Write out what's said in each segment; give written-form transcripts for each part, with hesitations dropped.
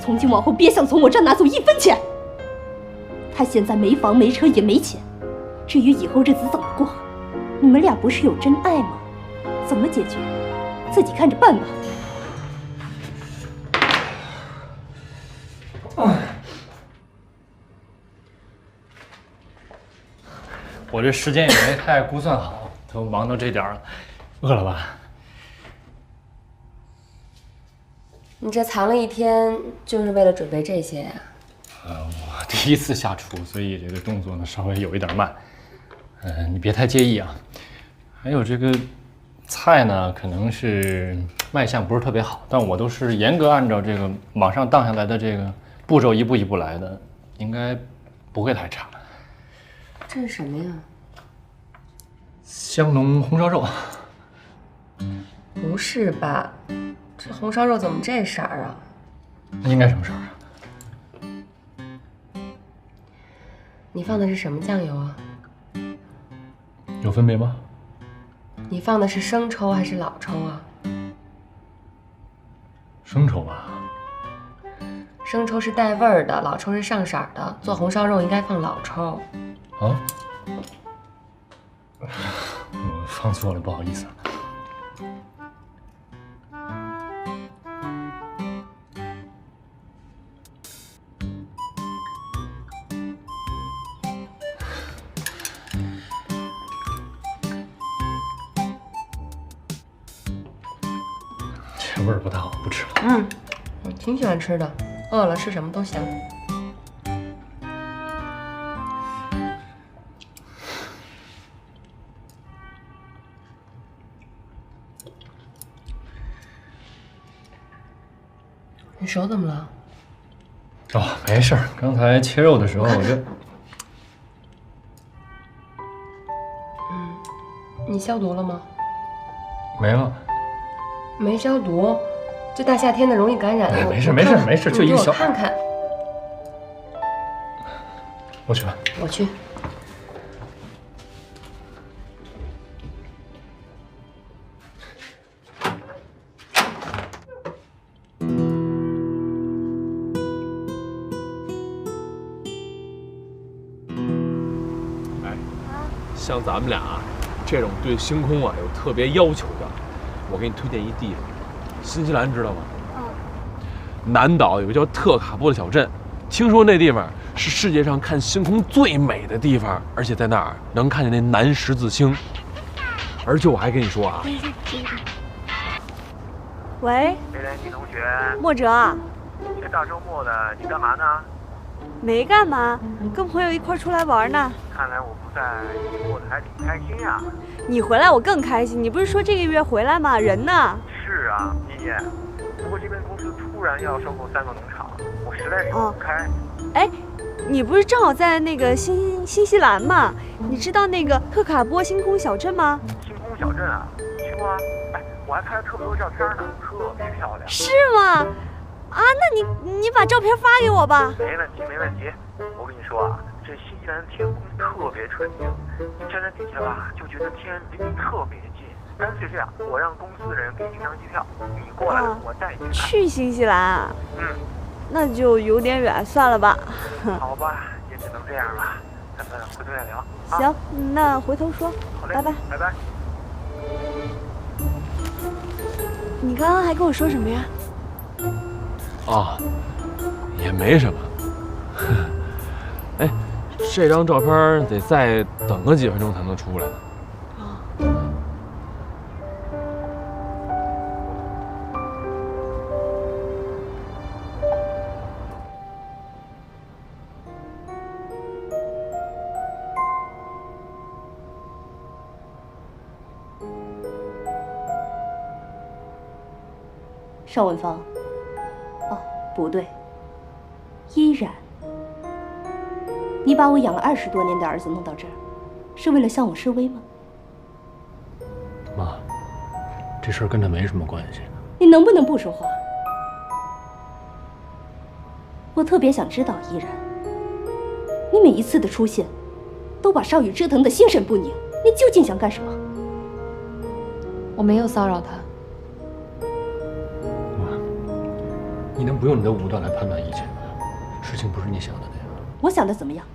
从今往后别想从我这拿走1分钱。他现在没房没车也没钱，至于以后日子怎么过，你们俩不是有真爱吗？怎么解决，自己看着办吧。我这时间也没太估算好，都忙到这点了，饿了吧？你这藏了1天，就是为了准备这些呀？我第一次下厨，所以这个动作呢稍微有一点慢。你别太介意啊。还有这个菜呢，可能是卖相不是特别好，但我都是严格按照这个网上荡下来的这个步骤一步一步来的，应该不会太差。这是什么呀？香浓红烧肉。不是吧？这红烧肉怎么这色儿啊？应该什么色儿啊？你放的是什么酱油啊？有分别吗？你放的是生抽还是老抽啊？生抽吧。生抽是带味儿的，老抽是上色的。做红烧肉应该放老抽。啊？我放错了，不好意思啊。这味儿不大好，不吃了。我挺喜欢吃的，饿了吃什么都香。你手怎么了？哦，没事儿，刚才切肉的时候我就……你消毒了吗？没了。没消毒，这大夏天的容易感染。没事没事没事，就一个小……我看看。我去吧。我去。像咱们俩这种对星空啊有特别要求的，我给你推荐一地方，新西兰知道吗？南岛有个叫特卡波的小镇，听说那地方是世界上看星空最美的地方，而且在那儿能看见那南十字星。而且我还跟你说啊，喂，梅莲妮同学，莫哲啊，这大周末的你干嘛呢？没干嘛，跟朋友一块出来玩呢。看来我不在，你过得还挺开心呀。你回来我更开心，你不是说这个月回来吗？人呢？是啊，妮妮，不过这边公司突然要收购3个农场，我实在是躲不开。哎，你不是正好在那个新西兰吗？你知道那个特卡波星空小镇吗？星空小镇啊，去过啊。哎，我还拍了特别多照片呢，特别漂亮。是吗？啊，那你把照片发给我吧。没问题，没问题。我跟你说啊，这新西兰的天空特别纯净，你站在底下吧，就觉得天离你特别近。干脆这样，我让公司的人给你订张机票，你过来了，我带你去新西兰啊？那就有点远，算了吧。好吧，也只能这样了。咱们回头再聊。行，那回头说。好嘞，拜拜。拜拜。你刚刚还跟我说什么呀？啊，也没什么。哎，这张照片得再等个几分钟才能出来呢。邵文芳，哦，不对，依然，你把我养了20多年的儿子弄到这儿，是为了向我示威吗？妈，这事儿跟他没什么关系。你能不能不说话？我特别想知道，依然，你每一次的出现，都把少宇折腾得心神不宁，你究竟想干什么？我没有骚扰他。你能不用你的武断来判断一切吗？事情不是你想的那样。我想的怎么样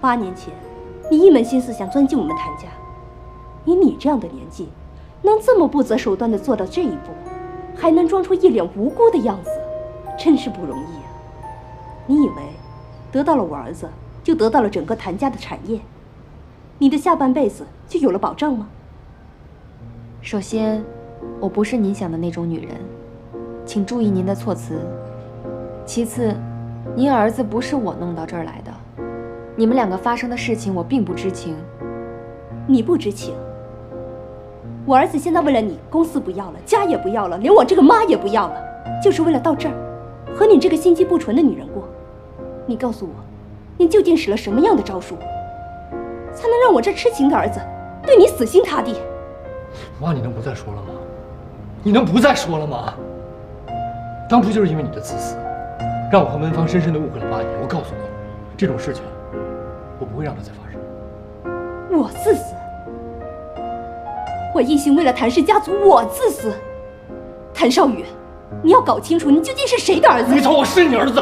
？8年前，你一门心思想钻进我们谭家，以你这样的年纪，能这么不择手段地做到这一步，还能装出一脸无辜的样子，真是不容易啊！你以为得到了我儿子，就得到了整个谭家的产业，你的下半辈子就有了保障吗？首先，我不是您想的那种女人，请注意您的措辞。其次，您儿子不是我弄到这儿来的，你们两个发生的事情我并不知情。你不知情？我儿子现在为了你，公司不要了，家也不要了，连我这个妈也不要了，就是为了到这儿，和你这个心机不纯的女人过。你告诉我，你究竟使了什么样的招数，才能让我这痴情的儿子对你死心塌地？妈，你能不再说了吗？你能不再说了吗？当初就是因为你的自私，让我和文芳深深的误会了8年。我告诉你，这种事情，我不会让它再发生。我自私？我一心为了谭氏家族，我自私？谭少宇，你要搞清楚，你究竟是谁的儿子？没错，我是你儿子，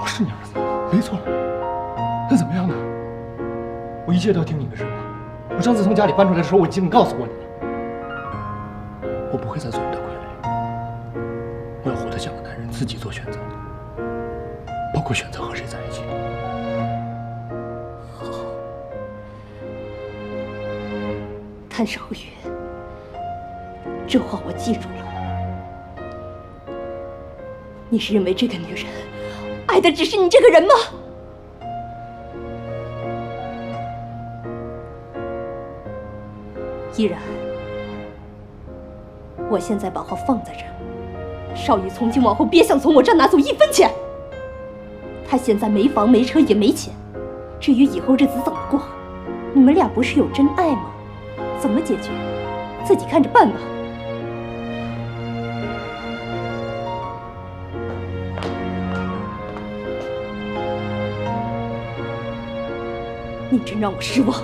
我是你儿子，没错。那怎么样呢？我一切都要听你的，是吗？我上次从家里搬出来的时候，我已经告诉过你了，我不会再做你的傀儡，我要活得像个男人，自己做选择，包括选择和谁在一起。好，谭少宇，这话我记住了。你是认为这个女人爱的只是你这个人吗？依然，我现在把话放在这儿，少宇从今往后别想从我这儿拿走1分钱。他现在没房没车也没钱，至于以后日子怎么过，你们俩不是有真爱吗？怎么解决，自己看着办吧。你真让我失望。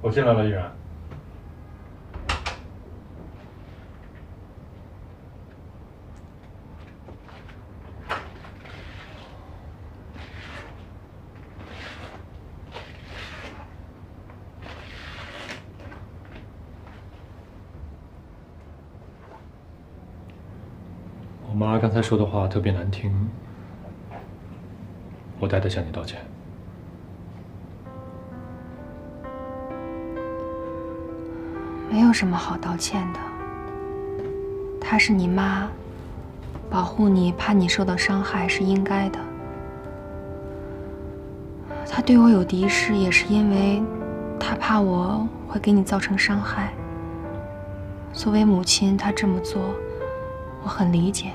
我进来了，依然。我妈刚才说的话特别难听，我代她向你道歉。没有什么好道歉的。她是你妈，保护你，怕你受到伤害是应该的。她对我有敌视，也是因为她怕我会给你造成伤害。作为母亲，她这么做，我很理解。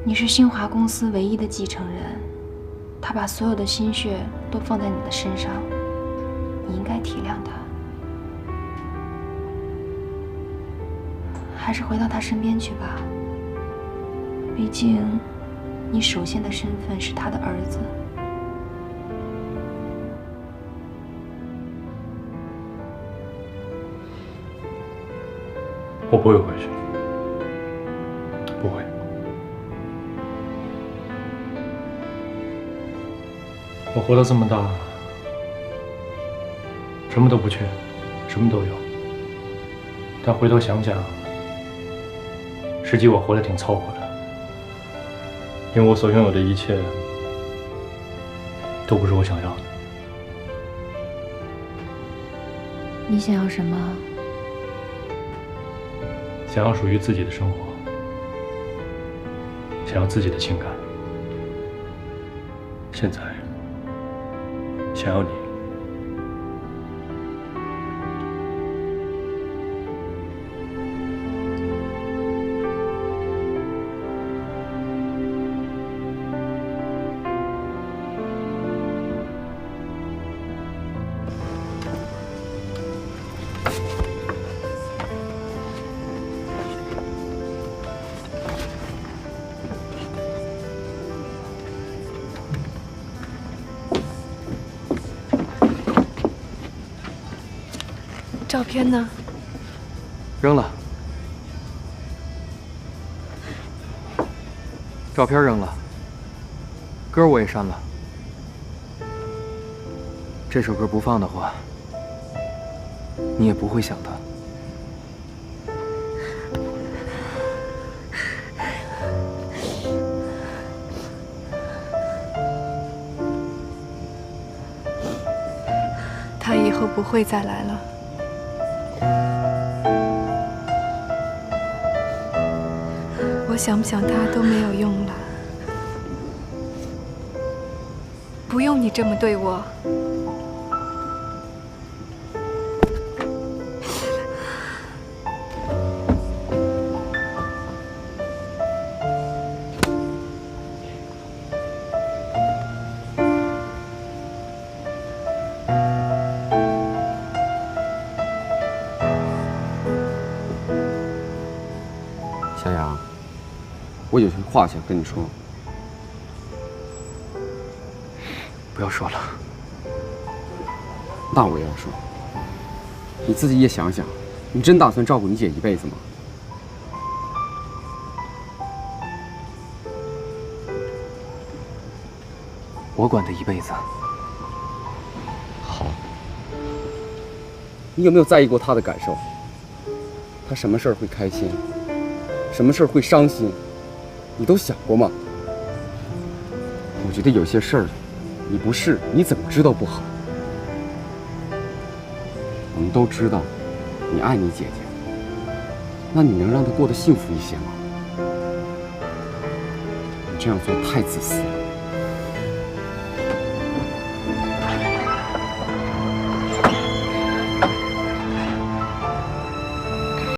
你是新华公司唯一的继承人，她把所有的心血都放在你的身上，你应该体谅她。还是回到他身边去吧。毕竟，你首先的身份是他的儿子。我不会回去，不会。我活到这么大，什么都不缺，什么都有。但回头想想，实际我活得挺凑合的，因为我所拥有的一切都不是我想要的。你想要什么？想要属于自己的生活，想要自己的情感。现在想要你。照片呢？扔了。照片扔了，歌我也删了。这首歌不放的话，你也不会想他。他以后不会再来了。我想不想他都没有用了。不用你这么对我。小杨，我有句话想跟你说。不要说了。那我也要说。你自己也想想，你真打算照顾你姐一辈子吗？我管她一辈子。好。你有没有在意过她的感受？她什么事儿会开心，什么事儿会伤心，你都想过吗？我觉得有些事儿，你不试，你怎么知道不好？我们都知道，你爱你姐姐，那你能让她过得幸福一些吗？你这样做太自私了。